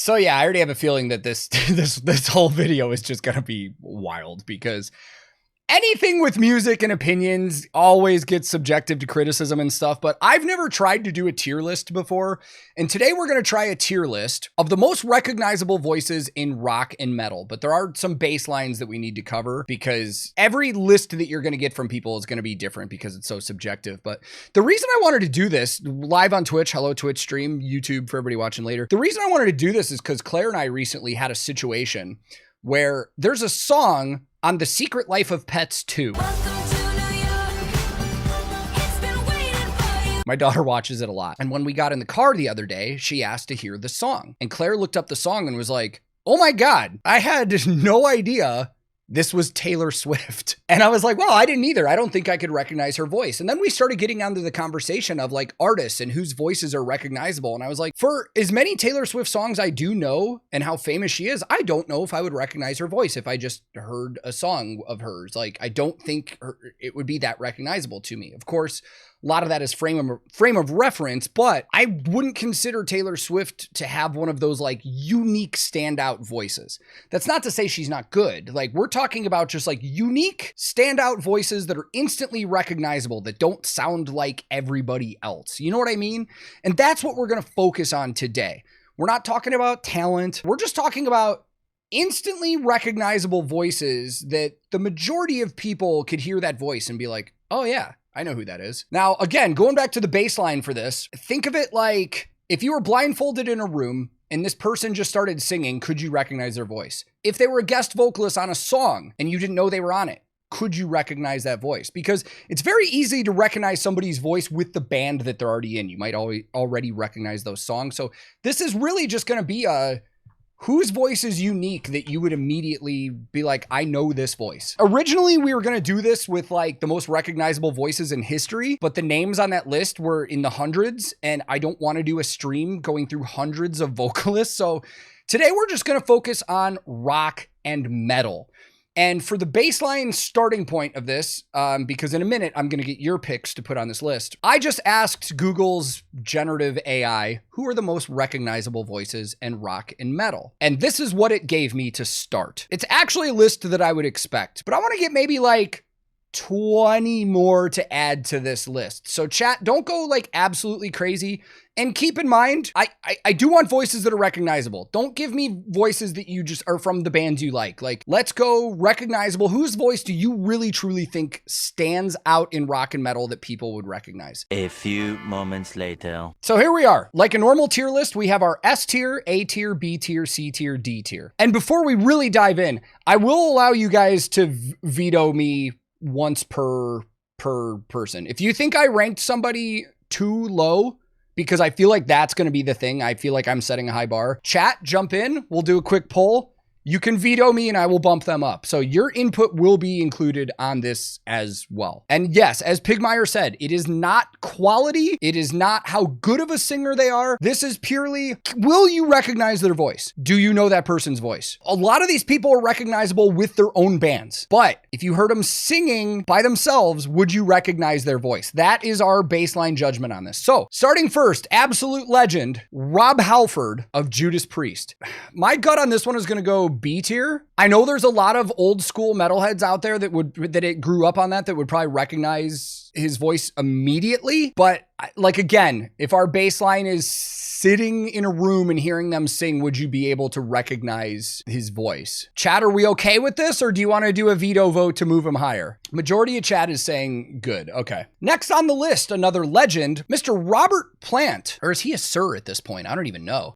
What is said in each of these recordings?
So yeah, I already have a feeling that this whole video is just gonna be wild, because anything with music and opinions always gets subjective to criticism and stuff, but I've never tried to do a tier list before. And today we're going to try a tier list of the most recognizable voices in rock and metal. But there are some baselines that we need to cover, because every list that you're going to get from people is going to be different because it's so subjective. But the reason I wanted to do this live on Twitch, hello Twitch stream, YouTube for everybody watching later. The reason I wanted to do this is because Claire and I recently had a situation where there's a song on The Secret Life of Pets 2. My daughter watches it a lot. And when we got in the car the other day, she asked to hear the song. And Claire looked up the song and was like, oh my God, I had no idea this was Taylor Swift. And I was like, well, I didn't either. I don't think I could recognize her voice. And then we started getting onto the conversation of like artists and whose voices are recognizable. And I was like, for as many Taylor Swift songs I do know and how famous she is, I don't know if I would recognize her voice if I just heard a song of hers. Like, I don't think it would be that recognizable to me. Of course, a lot of that is frame of reference, but I wouldn't consider Taylor Swift to have one of those like unique standout voices. That's not to say she's not good. Like, we're talking about just like unique standout voices that are instantly recognizable, that don't sound like everybody else. You know what I mean? And that's what we're going to focus on today. We're not talking about talent. We're just talking about instantly recognizable voices that the majority of people could hear that voice and be like, oh yeah, I know who that is. Now, again, going back to the baseline for this, think of it like if you were blindfolded in a room and this person just started singing, could you recognize their voice? If they were a guest vocalist on a song and you didn't know they were on it, could you recognize that voice? Because it's very easy to recognize somebody's voice with the band that they're already in. You might already recognize those songs. So this is really just going to be a whose voice is unique that you would immediately be like, I know this voice. Originally, we were going to do this with like the most recognizable voices in history, but the names on that list were in the hundreds, and I don't want to do a stream going through hundreds of vocalists. So today we're just going to focus on rock and metal. And for the baseline starting point of this, because in a minute, I'm going to get your picks to put on this list. I just asked Google's generative AI, who are the most recognizable voices in rock and metal? And this is what it gave me to start. It's actually a list that I would expect, but I want to get maybe like 20 more to add to this list. So chat, don't go like absolutely crazy. And keep in mind, I do want voices that are recognizable. Don't give me voices that you just are from the bands you like. Like, let's go recognizable. Whose voice do you really truly think stands out in rock and metal that people would recognize? A few moments later. So here we are. Like a normal tier list, we have our S tier, A tier, B tier, C tier, D tier. And before we really dive in, I will allow you guys to veto me once per person. If you think I ranked somebody too low, because I feel like that's going to be the thing, I feel like I'm setting a high bar, chat, jump in, we'll do a quick poll. You can veto me and I will bump them up. So your input will be included on this as well. And yes, as Pigmeyer said, it is not quality. It is not how good of a singer they are. This is purely, will you recognize their voice? Do you know that person's voice? A lot of these people are recognizable with their own bands, but if you heard them singing by themselves, would you recognize their voice? That is our baseline judgment on this. So starting first, absolute legend, Rob Halford of Judas Priest. My gut on this one is going to go B tier. I know there's a lot of old school metalheads out there that it grew up on that would probably recognize his voice immediately. But like, again, if our baseline is sitting in a room and hearing them sing, would you be able to recognize his voice? Chat, are we okay with this, or do you want to do a veto vote to move him higher? Majority of chat is saying good. Okay. Next on the list, another legend, Mr. Robert Plant. Or is he a sir at this point? I don't even know.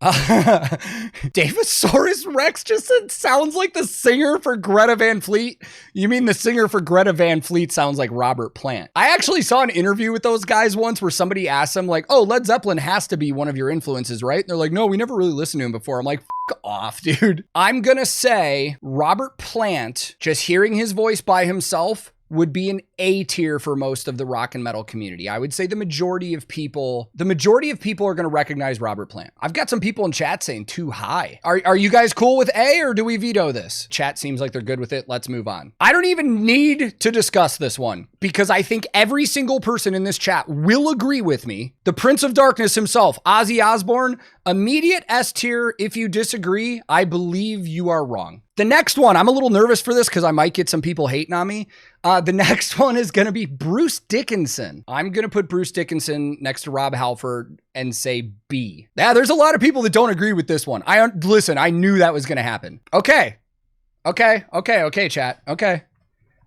Davisaurus Rex just said, sounds like the singer for Greta Van Fleet. You mean the singer for Greta Van Fleet sounds like Robert Plant. I actually saw an interview with those guys once where somebody asked them like, oh, Led Zeppelin has to be one of your influences, right? And they're like, no, we never really listened to him before. I'm like, f off, dude. I'm gonna say Robert Plant, just hearing his voice by himself, would be an A tier for most of the rock and metal community. I would say the majority of people are going to recognize Robert Plant. I've got some people in chat saying too high. Are you guys cool with A, or do we veto this? Chat seems like they're good with it. Let's move on. I don't even need to discuss this one because I think every single person in this chat will agree with me. The Prince of Darkness himself, Ozzy Osbourne, immediate S tier. If you disagree, I believe you are wrong. The next one, I'm a little nervous for this because I might get some people hating on me. The next one is going to be Bruce Dickinson. I'm going to put Bruce Dickinson next to Rob Halford and say B. Yeah, there's a lot of people that don't agree with this one. Listen, I knew that was going to happen. Okay, chat. Okay.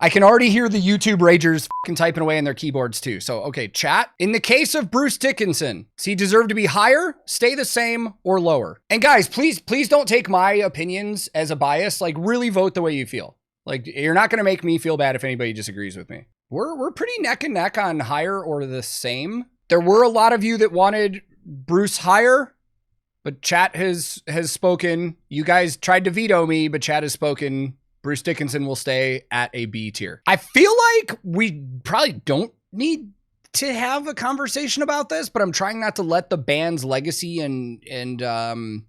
I can already hear the YouTube ragers fucking typing away in their keyboards too. So, okay, chat. In the case of Bruce Dickinson, does he deserve to be higher, stay the same, or lower? And guys, please don't take my opinions as a bias. Like, really vote the way you feel. Like, you're not going to make me feel bad if anybody disagrees with me. We're pretty neck and neck on higher or the same. There were a lot of you that wanted Bruce higher, but chat has spoken. You guys tried to veto me, but chat has spoken. Bruce Dickinson will stay at a B tier. I feel like we probably don't need to have a conversation about this, but I'm trying not to let the band's legacy and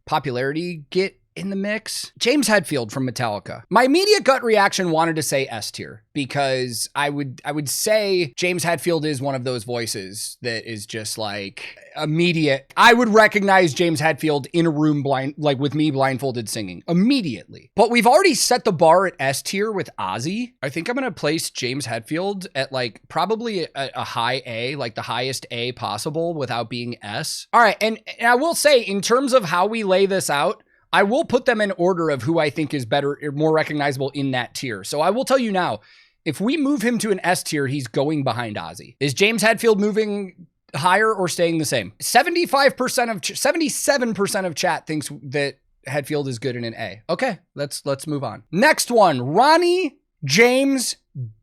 popularity get in the mix. James Hetfield from Metallica. My immediate gut reaction wanted to say S tier because I would say James Hetfield is one of those voices that is just like immediate. I would recognize James Hetfield in a room with me blindfolded singing immediately. But we've already set the bar at S tier with Ozzy. I think I'm going to place James Hetfield at like probably a high A, like the highest A possible without being S. All right. And I will say in terms of how we lay this out, I will put them in order of who I think is better, more recognizable in that tier. So I will tell you now, if we move him to an S tier, he's going behind Ozzy. Is James Hetfield moving higher or staying the same? 77% of chat thinks that Hetfield is good in an A. Okay, let's move on. Next one, Ronnie James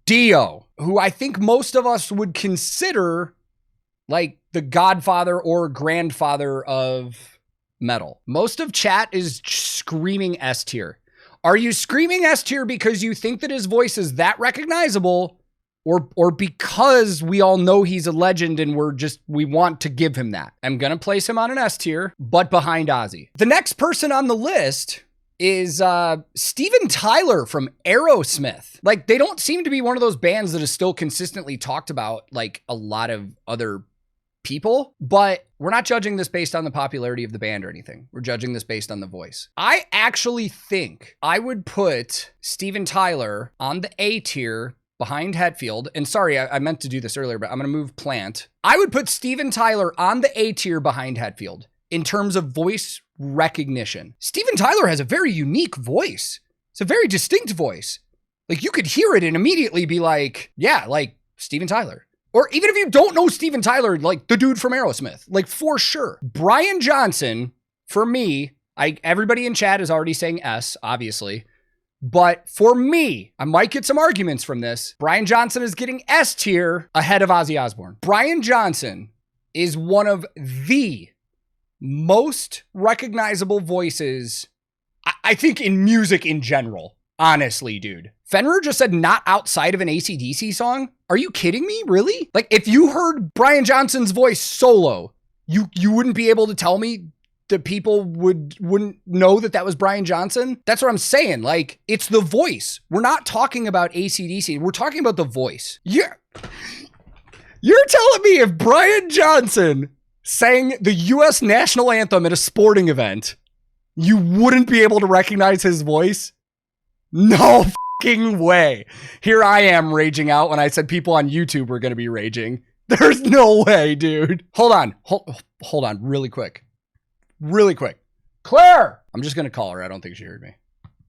Dio, who I think most of us would consider like the godfather or grandfather of metal. Most of chat is screaming S tier. Are you screaming S tier because you think that his voice is that recognizable, or because we all know he's a legend and we want to give him that? I'm gonna place him on an S tier, but behind Ozzy. The next person on the list is Steven Tyler from Aerosmith. Like, they don't seem to be one of those bands that is still consistently talked about like a lot of other people, but we're not judging this based on the popularity of the band or anything. We're judging this based on the voice. I actually think I would put Steven Tyler on the A tier behind Hetfield. And sorry, I meant to do this earlier, but I'm going to move Plant. I would put Steven Tyler on the A tier behind Hetfield in terms of voice recognition. Steven Tyler has a very unique voice. It's a very distinct voice. Like, you could hear it and immediately be like, yeah, like Steven Tyler. Or even if you don't know Steven Tyler, like the dude from Aerosmith, like for sure. Brian Johnson, for me, everybody in chat is already saying S, obviously. But for me, I might get some arguments from this. Brian Johnson is getting S tier ahead of Ozzy Osbourne. Brian Johnson is one of the most recognizable voices, I think, in music in general. Honestly, dude. Fenrir just said not outside of an AC/DC song. Are you kidding me? Really? Like, if you heard Brian Johnson's voice solo, you wouldn't be able to tell me that people wouldn't know that was Brian Johnson? That's what I'm saying. Like, it's the voice. We're not talking about AC/DC. We're talking about the voice. You're telling me if Brian Johnson sang the U.S. national anthem at a sporting event, you wouldn't be able to recognize his voice? No fucking way. Here I am raging out when I said people on YouTube were going to be raging. There's no way, dude. Hold on really quick. Claire! I'm just going to call her. I don't think she heard me.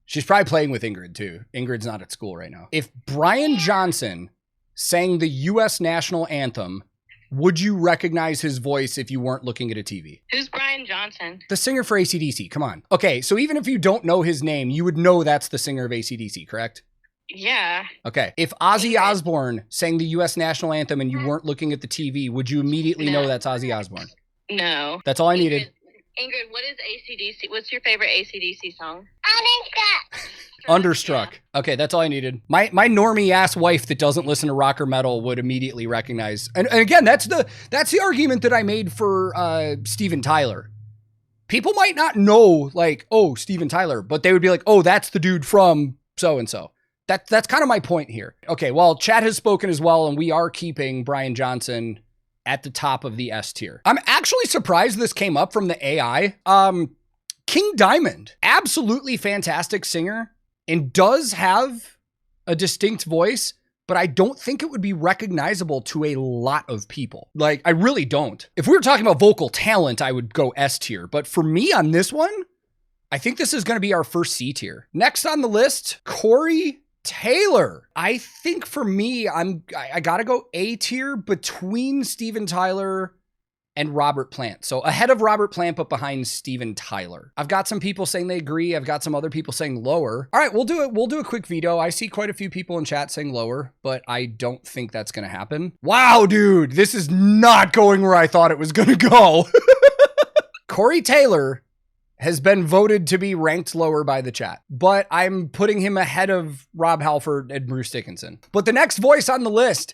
She's probably playing with Ingrid too. Ingrid's not at school right now. If Brian Johnson sang the U.S. national anthem, would you recognize his voice if you weren't looking at a TV? Who's Brian Johnson? The singer for AC/DC. Come on. Okay, so even if you don't know his name, you would know that's the singer of AC/DC, correct? Yeah. Okay. If Ozzy Osbourne sang the U.S. national anthem and you weren't looking at the TV, would you immediately know that's Ozzy Osbourne? No. That's all I needed. Ingrid, what is AC/DC? What's your favorite AC/DC song? Understruck. Okay, that's all I needed. My normie ass wife that doesn't listen to rock or metal would immediately recognize. And again, that's the argument that I made for Steven Tyler. People might not know, like, oh, Steven Tyler, but they would be like, oh, that's the dude from so-and-so. That's kind of my point here. Okay, well, Chad has spoken as well, and we are keeping Brian Johnson at the top of the S tier. I'm actually surprised this came up from the AI. King Diamond, absolutely fantastic singer, and does have a distinct voice, but I don't think it would be recognizable to a lot of people. Like, I really don't. If we were talking about vocal talent, I would go S tier, but for me on this one, I think this is going to be our first C tier. Next on the list, Corey Taylor. I think for me, I gotta go A tier between Steven Tyler and Robert Plant. So ahead of Robert Plant, but behind Steven Tyler. I've got some people saying they agree. I've got some other people saying lower. All right, we'll do it. We'll do a quick veto. I see quite a few people in chat saying lower, but I don't think that's going to happen. Wow, dude, this is not going where I thought it was going to go. Corey Taylor has been voted to be ranked lower by the chat, but I'm putting him ahead of Rob Halford and Bruce Dickinson. But the next voice on the list,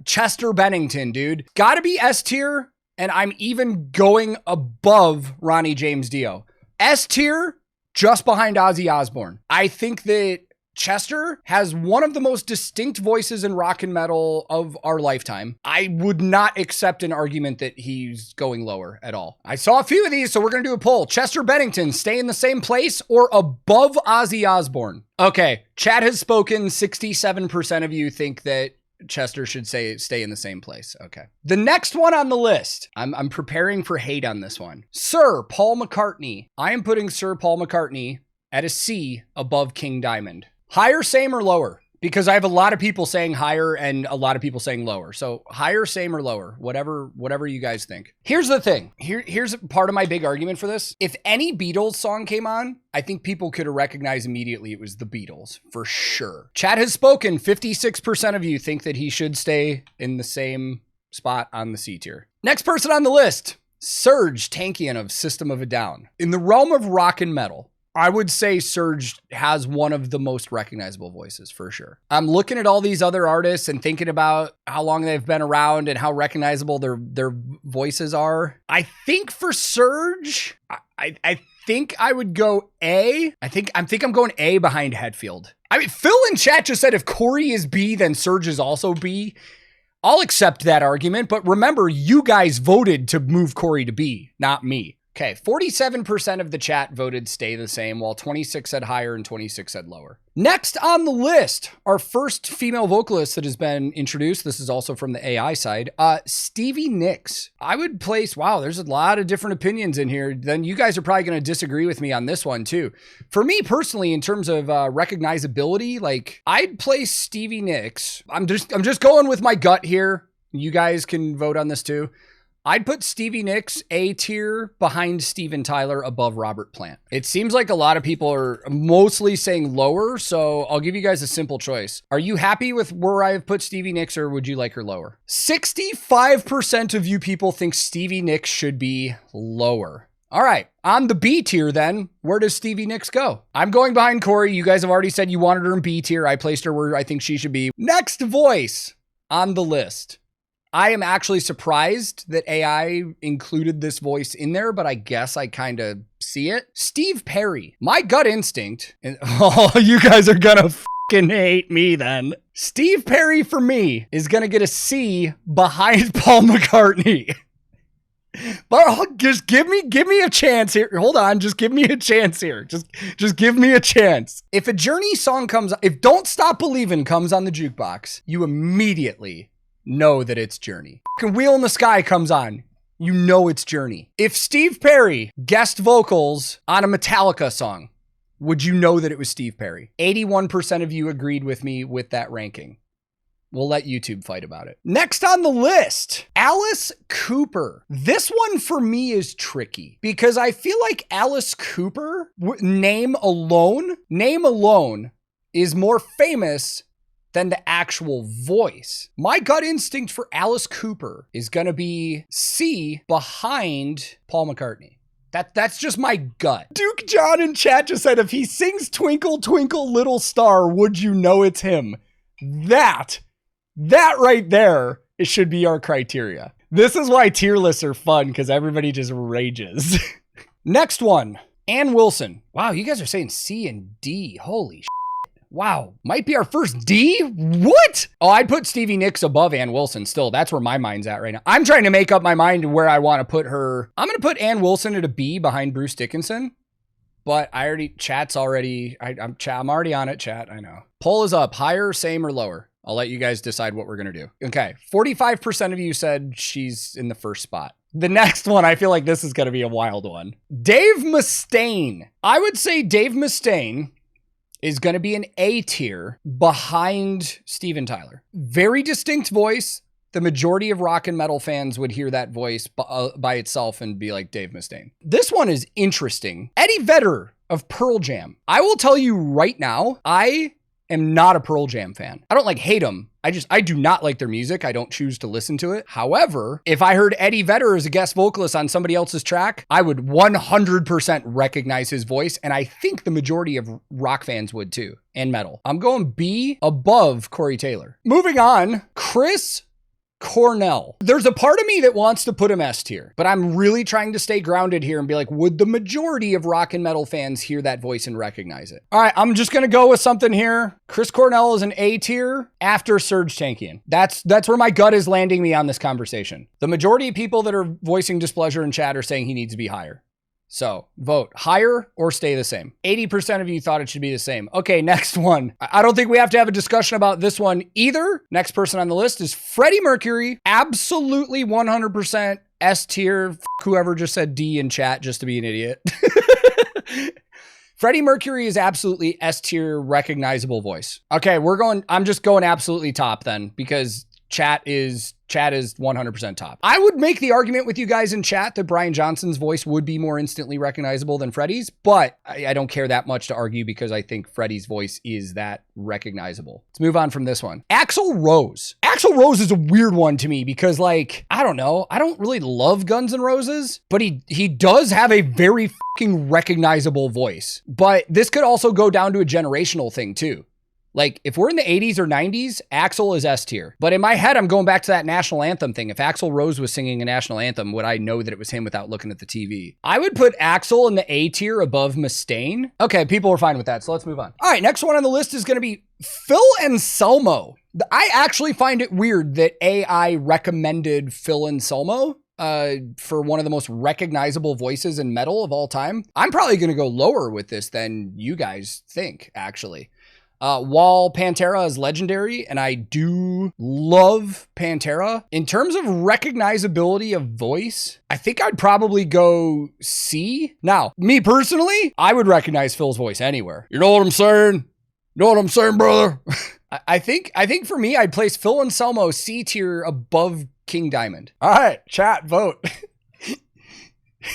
Chester Bennington, dude. Gotta be S tier, and I'm even going above Ronnie James Dio. S tier, just behind Ozzy Osbourne. I think that Chester has one of the most distinct voices in rock and metal of our lifetime. I would not accept an argument that he's going lower at all. I saw a few of these, so we're going to do a poll. Chester Bennington, stay in the same place or above Ozzy Osbourne? Okay, Chad has spoken. 67% of you think that Chester should stay in the same place. Okay. The next one on the list, I'm preparing for hate on this one. Sir Paul McCartney. I am putting Sir Paul McCartney at a C above King Diamond. Higher, same, or lower? Because I have a lot of people saying higher and a lot of people saying lower. So higher, same, or lower, whatever you guys think. Here's the thing. Here's part of my big argument for this. If any Beatles song came on, I think people could have recognized immediately it was the Beatles, for sure. Chad has spoken. 56% of you think that he should stay in the same spot on the C tier. Next person on the list, Serge Tankian of System of a Down. In the realm of rock and metal, I would say Serge has one of the most recognizable voices, for sure. I'm looking at all these other artists and thinking about how long they've been around and how recognizable their voices are. I think for Serge, I think I would go A. I think I'm going A behind Hetfield. I mean, Phil in chat just said if Corey is B, then Serge is also B. I'll accept that argument, but remember, you guys voted to move Corey to B, not me. Okay, 47% of the chat voted stay the same, while 26 said higher and 26 said lower. Next on the list, our first female vocalist that has been introduced. This is also from the AI side. Stevie Nicks. I would place, wow, there's a lot of different opinions in here. Then you guys are probably going to disagree with me on this one too. For me personally, in terms of recognizability, like I'd place Stevie Nicks. I'm just going with my gut here. You guys can vote on this too. I'd put Stevie Nicks A tier behind Steven Tyler above Robert Plant. It seems like a lot of people are mostly saying lower, so I'll give you guys a simple choice. Are you happy with where I've put Stevie Nicks, or would you like her lower? 65% of you people think Stevie Nicks should be lower. All right, on the B tier then, where does Stevie Nicks go? I'm going behind Corey. You guys have already said you wanted her in B tier. I placed her where I think she should be. Next voice on the list. I am actually surprised that AI included this voice in there, but I guess I kind of see it. Steve Perry. My gut instinct, and oh, you guys are gonna fucking hate me then. Steve Perry for me is gonna get a C behind Paul McCartney. But just give me a chance here. Hold on, just give me a chance here. Just give me a chance. If a Journey song comes, if Don't Stop Believin' comes on the jukebox, you immediately know that it's Journey. Wheel in the Sky comes on, you know it's Journey. If Steve Perry guest vocals on a Metallica song, would you know that it was Steve Perry? 81% of you agreed with me with that ranking. We'll let YouTube fight about it. Next on the list, Alice Cooper. This one for me is tricky because I feel like Alice Cooper, name alone is more famous than the actual voice. My gut instinct for Alice Cooper is going to be C behind Paul McCartney. That's just my gut. Duke John in chat just said, if he sings Twinkle, Twinkle, Little Star, would you know it's him? That right there, it should be our criteria. This is why tier lists are fun, because everybody just rages. Next one, Ann Wilson. Wow, you guys are saying C and D. Holy shit. Wow, might be our first D? What? Oh, I'd put Stevie Nicks above Ann Wilson still. That's where my mind's at right now. I'm trying to make up my mind where I want to put her. I'm going to put Ann Wilson at a B behind Bruce Dickinson. But chat's already, I'm already on it, chat, I know. Poll is up, higher, same, or lower. I'll let you guys decide what we're going to do. Okay, 45% of you said she's in the first spot. The next one, I feel like this is going to be a wild one. Dave Mustaine. I would say Dave Mustaine is going to be an A tier behind Steven Tyler. Very distinct voice. The majority of rock and metal fans would hear that voice by itself and be like Dave Mustaine. This one is interesting. Eddie Vedder of Pearl Jam. I will tell you right now, I am not a Pearl Jam fan. I don't hate them. I do not like their music. I don't choose to listen to it. However, if I heard Eddie Vedder as a guest vocalist on somebody else's track, I would 100% recognize his voice. And I think the majority of rock fans would too, and metal. I'm going B above Corey Taylor. Moving on, Chris Cornell. There's a part of me that wants to put him S tier, but I'm really trying to stay grounded here and be like, would the majority of rock and metal fans hear that voice and recognize it? All right, I'm just going to go with something here. Chris Cornell is an A tier after Serge Tankian. That's where my gut is landing me on this conversation. The majority of people that are voicing displeasure in chat are saying he needs to be higher. So vote higher or stay the same. 80% of you thought it should be the same. Okay, next one. I don't think we have to have a discussion about this one either. Next person on the list is Freddie Mercury. Absolutely 100% S tier. Whoever just said D in chat just to be an idiot. Freddie Mercury is absolutely S tier recognizable voice. Okay, I'm just going absolutely top then, because chat is 100% top. I would make the argument with you guys in chat that Brian Johnson's voice would be more instantly recognizable than Freddie's, but I don't care that much to argue because I think Freddie's voice is that recognizable. Let's move on from this one. Axl Rose. Axl Rose is a weird one to me because, I don't know. I don't really love Guns N' Roses, but he does have a very fucking recognizable voice. But this could also go down to a generational thing too. If we're in the 80s or 90s, Axl is S tier. But in my head, I'm going back to that national anthem thing. If Axl Rose was singing a national anthem, would I know that it was him without looking at the TV? I would put Axl in the A tier above Mustaine. Okay, people are fine with that, so let's move on. All right, next one on the list is going to be Phil Anselmo. I actually find it weird that AI recommended Phil Anselmo for one of the most recognizable voices in metal of all time. I'm probably going to go lower with this than you guys think, actually. While Pantera is legendary, and I do love Pantera, in terms of recognizability of voice, I think I'd probably go C. Now, me personally, I would recognize Phil's voice anywhere. You know what I'm saying? You know what I'm saying, brother? I think for me, I'd place Phil Anselmo C tier above King Diamond. All right, chat, vote.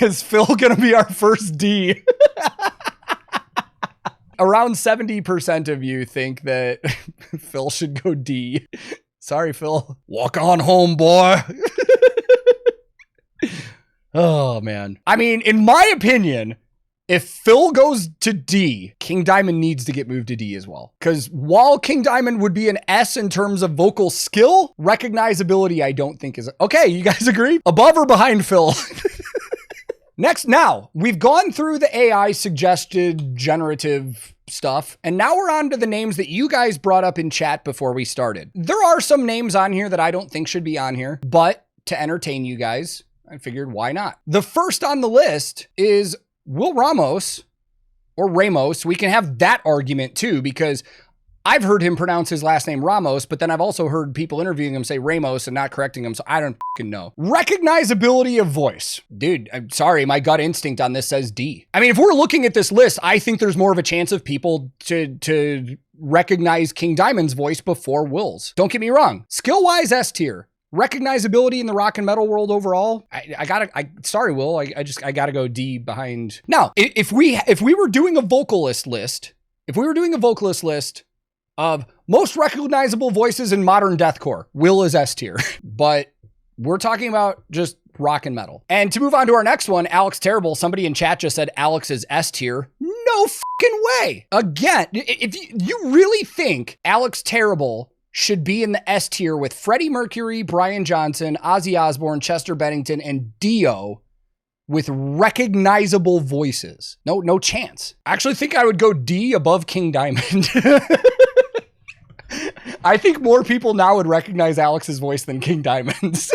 Is Phil gonna be our first D? Around 70% of you think that Phil should go D. Sorry, Phil. Walk on home, boy. Oh, man. I mean, in my opinion, if Phil goes to D, King Diamond needs to get moved to D as well. Because while King Diamond would be an S in terms of vocal skill, recognizability I don't think is... Okay, you guys agree? Above or behind Phil? Next, now, we've gone through the AI suggested generative stuff, and now we're on to the names that you guys brought up in chat before we started. There are some names on here that I don't think should be on here, but to entertain you guys, I figured why not? The first on the list is Will Ramos, or Ramos. We can have that argument too, because I've heard him pronounce his last name Ramos, but then I've also heard people interviewing him say Ramos and not correcting him, so I don't fucking know. Recognizability of voice. Dude, I'm sorry, my gut instinct on this says D. I mean, if we're looking at this list, I think there's more of a chance of people to recognize King Diamond's voice before Will's. Don't get me wrong. Skill-wise, S tier. Recognizability in the rock and metal world overall, sorry, Will, I gotta go D behind. Now, if we were doing a vocalist list, of most recognizable voices in modern deathcore, Will is S tier. But we're talking about just rock and metal. And to move on to our next one, Alex Terrible. Somebody in chat just said Alex is S tier. No fucking way. Again, if you really think Alex Terrible should be in the S tier with Freddie Mercury, Brian Johnson, Ozzy Osbourne, Chester Bennington, and Dio with recognizable voices. No chance. I actually think I would go D above King Diamond. I think more people now would recognize Alex's voice than King Diamond's.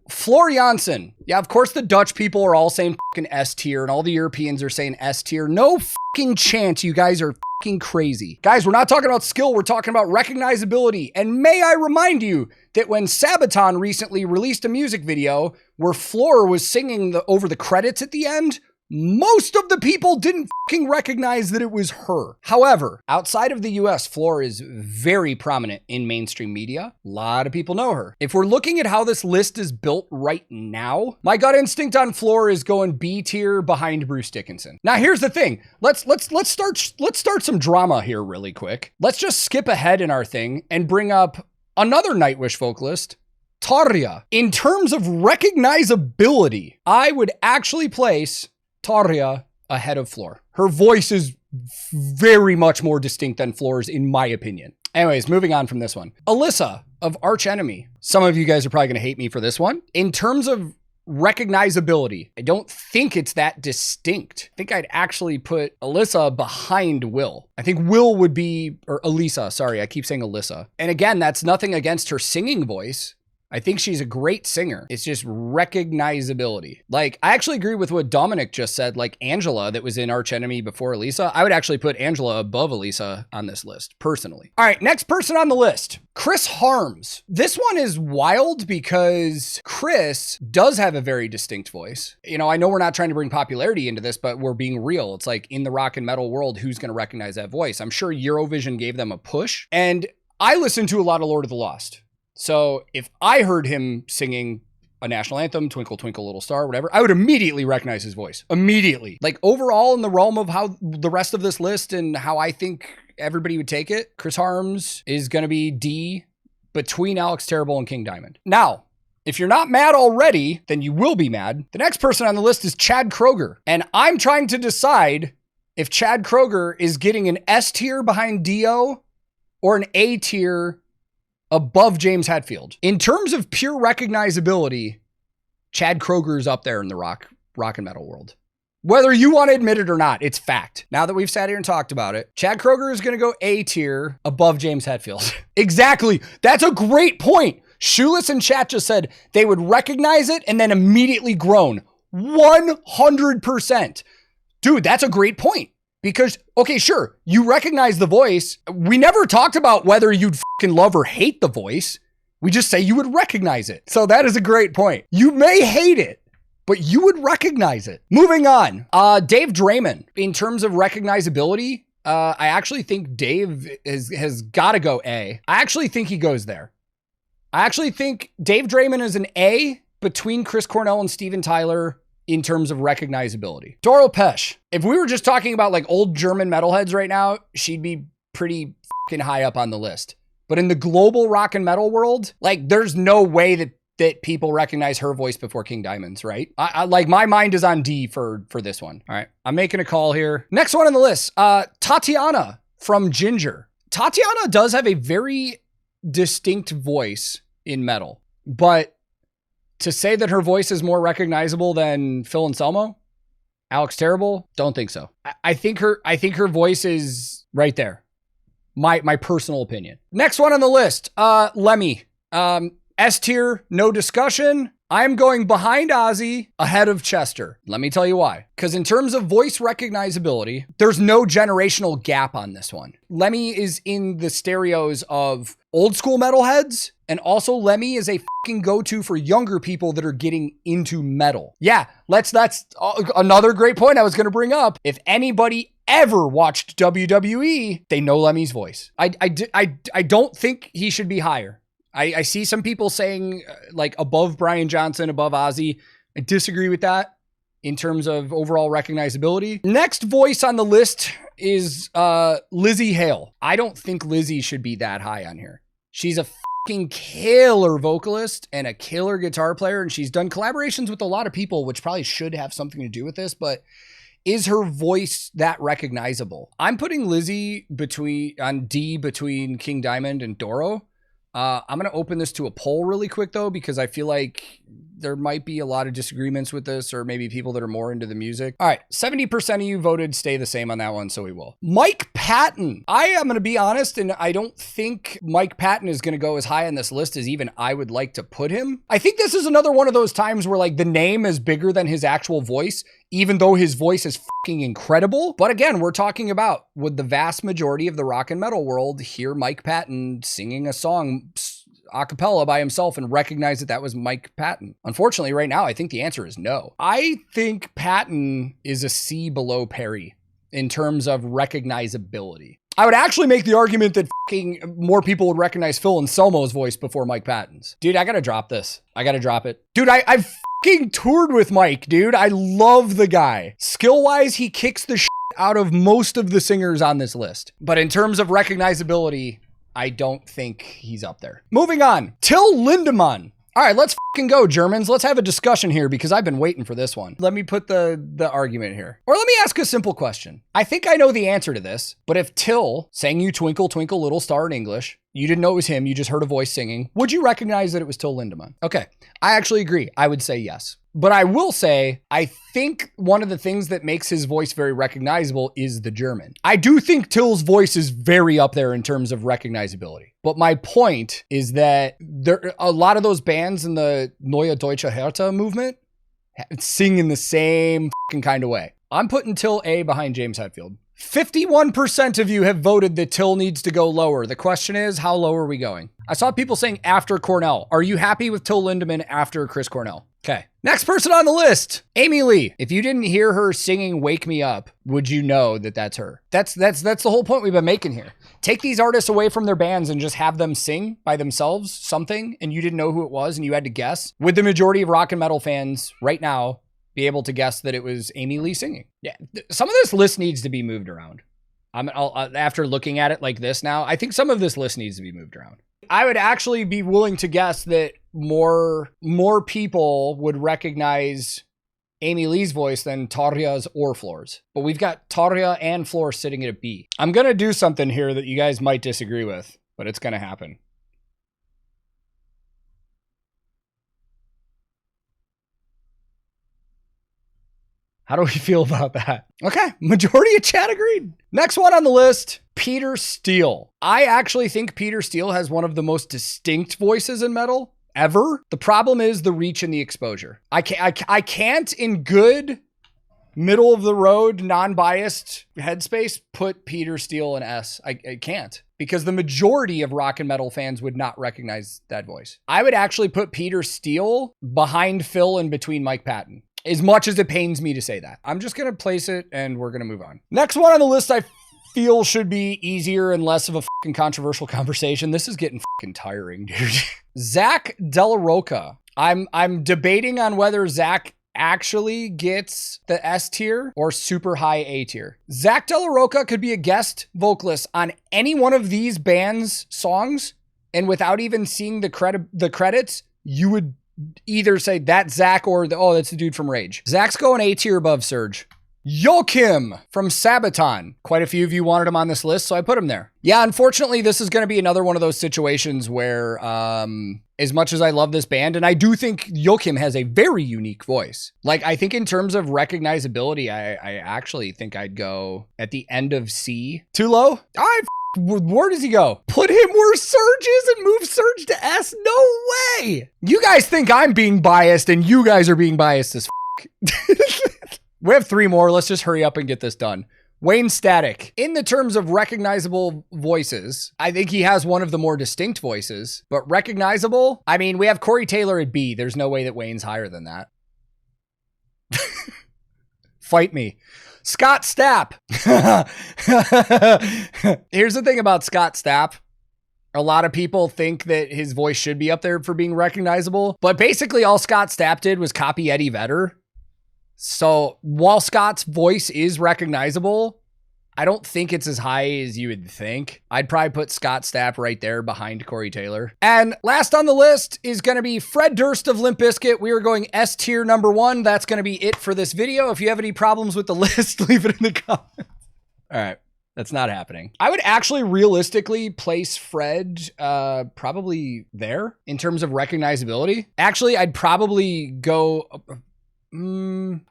Floor Jansen. Yeah, of course the Dutch people are all saying fucking S tier and all the Europeans are saying S tier. No fucking chance. You guys are fucking crazy. Guys, we're not talking about skill. We're talking about recognizability. And may I remind you that when Sabaton recently released a music video where Floor was singing over the credits at the end, most of the people didn't fucking recognize that it was her. However, outside of the US, Floor is very prominent in mainstream media. A lot of people know her. If we're looking at how this list is built right now, my gut instinct on Floor is going B tier behind Bruce Dickinson. Now, here's the thing. Let's start some drama here really quick. Let's just skip ahead in our thing and bring up another Nightwish vocalist, Tarja. In terms of recognizability, I would actually place Tarja ahead of Floor. Her voice is very much more distinct than Floor's, in my opinion. Anyways, moving on from this one. Alyssa of Arch Enemy. Some of you guys are probably going to hate me for this one. In terms of recognizability, I don't think it's that distinct. I think I'd actually put Alyssa behind Will. I think Will would be, or Elisa, sorry, I keep saying Alyssa. And again, that's nothing against her singing voice. I think she's a great singer. It's just recognizability. Like, I actually agree with what Dominic just said. Like Angela that was in Arch Enemy before Elisa. I would actually put Angela above Elisa on this list, personally. All right, next person on the list, Chris Harms. This one is wild because Chris does have a very distinct voice. You know, I know we're not trying to bring popularity into this, but we're being real. It's like in the rock and metal world, who's going to recognize that voice? I'm sure Eurovision gave them a push. And I listen to a lot of Lord of the Lost. So if I heard him singing a national anthem, Twinkle, Twinkle, Little Star, whatever, I would immediately recognize his voice. Immediately. Like overall in the realm of how the rest of this list and how I think everybody would take it, Chris Harms is going to be D between Alex Terrible and King Diamond. Now, if you're not mad already, then you will be mad. The next person on the list is Chad Kroeger. And I'm trying to decide if Chad Kroeger is getting an S tier behind Dio or an A tier above James Hetfield. In terms of pure recognizability, Chad Kroeger is up there in the rock and metal world. Whether you want to admit it or not, it's fact. Now that we've sat here and talked about it, Chad Kroeger is going to go A tier above James Hetfield. Exactly. That's a great point. Shoeless in chat just said they would recognize it and then immediately groan. 100%. Dude, that's a great point. Because, okay, sure, you recognize the voice. We never talked about whether you'd fucking love or hate the voice. We just say you would recognize it. So that is a great point. You may hate it, but you would recognize it. Moving on. Dave Draymond. In terms of recognizability, I actually think Dave has got to go A. I actually think he goes there. I actually think Dave Draymond is an A between Chris Cornell and Steven Tyler in terms of recognizability. Doro Pesch. If we were just talking about like old German metalheads right now, she'd be pretty fucking high up on the list. But in the global rock and metal world, like there's no way that people recognize her voice before King Diamond's, right? I like my mind is on D for this one. All right, I'm making a call here. Next one on the list, Tatiana from Ginger. Tatiana does have a very distinct voice in metal, but to say that her voice is more recognizable than Phil Anselmo, Alex Terrible, don't think so. I think her voice is right there. My personal opinion. Next one on the list, Lemmy. S tier, no discussion. I'm going behind Ozzy, ahead of Chester. Let me tell you why. Because in terms of voice recognizability, there's no generational gap on this one. Lemmy is in the stereos of old school metalheads, and also Lemmy is a fucking go-to for younger people that are getting into metal. Yeah, that's another great point I was going to bring up. If anybody ever watched WWE, they know Lemmy's voice. I don't think he should be higher. I see some people saying like above Brian Johnson, above Ozzy. I disagree with that in terms of overall recognizability. Next voice on the list is Lizzie Hale. I don't think Lizzie should be that high on here. She's a fucking killer vocalist and a killer guitar player, and she's done collaborations with a lot of people, which probably should have something to do with this, but is her voice that recognizable? I'm putting Lizzie on D between King Diamond and Doro. I'm going to open this to a poll really quick, though, because I feel like there might be a lot of disagreements with this, or maybe people that are more into the music. All right, 70% of you voted stay the same on that one, so we will. Mike Patton. I am going to be honest, and I don't think Mike Patton is going to go as high on this list as even I would like to put him. I think this is another one of those times where like the name is bigger than his actual voice, even though his voice is fucking incredible. But again, we're talking about, would the vast majority of the rock and metal world hear Mike Patton singing a song a cappella by himself and recognize that that was Mike Patton? Unfortunately, right now, I think the answer is no. I think Patton is a C below Perry in terms of recognizability. I would actually make the argument that fucking more people would recognize Phil Anselmo's voice before Mike Patton's. Dude, I gotta drop this. I gotta drop it. Dude, I've fucking toured with Mike, dude. I love the guy. Skill-wise, he kicks the shit out of most of the singers on this list. But in terms of recognizability, I don't think he's up there. Moving on. Till Lindemann. All right, let's fucking go, Germans. Let's have a discussion here because I've been waiting for this one. Let me put the argument here. Or let me ask a simple question. I think I know the answer to this, but if Till sang you Twinkle, Twinkle, Little Star in English, you didn't know it was him, you just heard a voice singing, would you recognize that it was Till Lindemann? Okay, I actually agree. I would say yes. But I will say, I think one of the things that makes his voice very recognizable is the German. I do think Till's voice is very up there in terms of recognizability. But my point is that a lot of those bands in the Neue Deutsche Härte movement sing in the same fucking kind of way. I'm putting Till A behind James Hetfield. 51% of you have voted that Till needs to go lower. The question is, how low are we going? I saw people saying after Cornell. Are you happy with Till Lindemann after Chris Cornell? Okay. Next person on the list, Amy Lee. If you didn't hear her singing Wake Me Up, would you know that that's her? That's the whole point we've been making here. Take these artists away from their bands and just have them sing by themselves something, and you didn't know who it was and you had to guess. Would the majority of rock and metal fans right now be able to guess that it was Amy Lee singing? Yeah, some of this list needs to be moved around. After looking at it like this now, I think some of this list needs to be moved around. I would actually be willing to guess that more people would recognize Amy Lee's voice than Tarja's or Floor's. But we've got Tarja and Floor sitting at a B. I'm going to do something here that you guys might disagree with, but it's going to happen. How do we feel about that? Okay, majority of chat agreed. Next one on the list, Peter Steele. I actually think Peter Steele has one of the most distinct voices in metal ever. The problem is the reach and the exposure. I can't in good middle of the road, non-biased headspace, put Peter Steele in S. I can't, because the majority of rock and metal fans would not recognize that voice. I would actually put Peter Steele behind Phil and between Mike Patton. As much as it pains me to say that. I'm just going to place it and we're going to move on. Next one on the list I feel should be easier and less of a fucking controversial conversation. This is getting fucking tiring, dude. Zach Della Rocca. I'm debating on whether Zach actually gets the S tier or super high A tier. Zach Della Rocca could be a guest vocalist on any one of these bands' songs, and without even seeing the credits, you would either say that's Zach or that's the dude from Rage. Zach's going A tier above Surge. Joachim from Sabaton. Quite a few of you wanted him on this list, so I put him there. Yeah, unfortunately, this is going to be another one of those situations where, as much as I love this band, and I do think Joachim has a very unique voice. Like, I think in terms of recognizability, I actually think I'd go at the end of C. Too low? Where does he go? Put him where Surge is and move Surge to S? No way! You guys think I'm being biased, and you guys are being biased as fuck. We have three more. Let's just hurry up and get this done. Wayne Static. In the terms of recognizable voices, I think he has one of the more distinct voices, but recognizable, I mean, we have Corey Taylor at B. There's no way that Wayne's higher than that. Fight me. Scott Stapp. Here's the thing about Scott Stapp. A lot of people think that his voice should be up there for being recognizable, but basically all Scott Stapp did was copy Eddie Vedder. So while Scott's voice is recognizable, I don't think it's as high as you would think. I'd probably put Scott Stapp right there behind Corey Taylor. And last on the list is going to be Fred Durst of Limp Bizkit. We are going S tier number 1. That's going to be it for this video. If you have any problems with the list, leave it in the comments. All right. That's not happening. I would actually realistically place Fred probably there in terms of recognizability. Actually, I'd probably go... I'm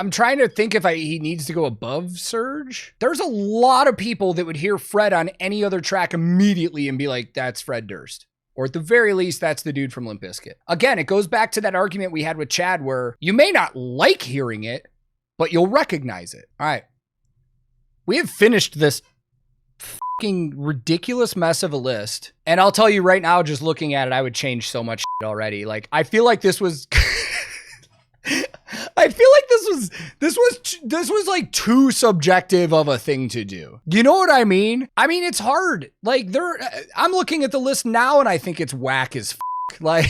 trying to think if he needs to go above Surge. There's a lot of people that would hear Fred on any other track immediately and be like, that's Fred Durst. Or at the very least, that's the dude from Limp Bizkit. Again, it goes back to that argument we had with Chad where you may not like hearing it, but you'll recognize it. All right. We have finished this fucking ridiculous mess of a list. And I'll tell you right now, just looking at it, I would change so much shit already. Like, I feel like this was... I feel like this was like too subjective of a thing to do. You know what I mean? I mean, it's hard. Like I'm looking at the list now and I think it's whack as fuck. Like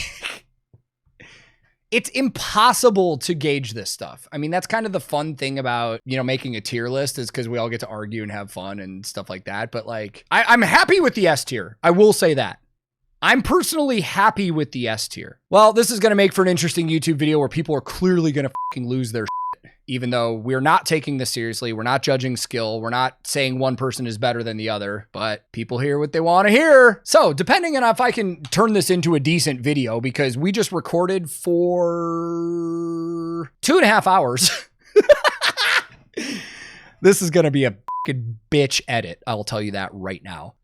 it's impossible to gauge this stuff. I mean, that's kind of the fun thing about, you know, making a tier list is because we all get to argue and have fun and stuff like that. But like, I'm happy with the S tier. I will say that. I'm personally happy with the S tier. Well, this is going to make for an interesting YouTube video where people are clearly going to fucking lose their shit, even though we're not taking this seriously. We're not judging skill. We're not saying one person is better than the other, but people hear what they want to hear. So depending on if I can turn this into a decent video, because we just recorded for 2.5 hours. This is going to be a fucking bitch edit. I'll tell you that right now.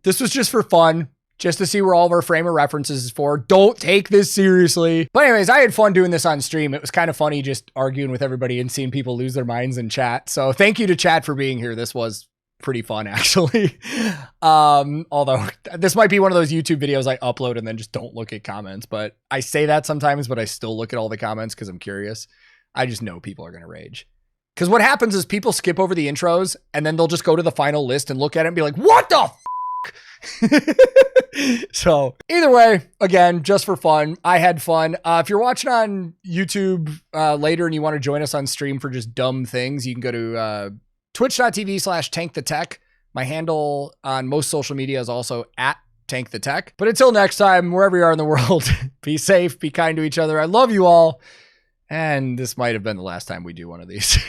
This was just for fun. Just to see where all of our frame of references is for. Don't take this seriously. But anyways, I had fun doing this on stream. It was kind of funny just arguing with everybody and seeing people lose their minds in chat. So thank you to chat for being here. This was pretty fun, actually. Although this might be one of those YouTube videos I upload and then just don't look at comments. But I say that sometimes, but I still look at all the comments because I'm curious. I just know people are going to rage. Because what happens is people skip over the intros and then they'll just go to the final list and look at it and be like, what the f***? So either way, again, just for fun, I had fun. If you're watching on YouTube later and you want to join us on stream for just dumb things, you can go to twitch.tv/TankTheTech. My handle on most social media is also at TankTheTech. But until next time, wherever you are in the world, be safe, be kind to each other. I love you all. And this might have been the last time we do one of these.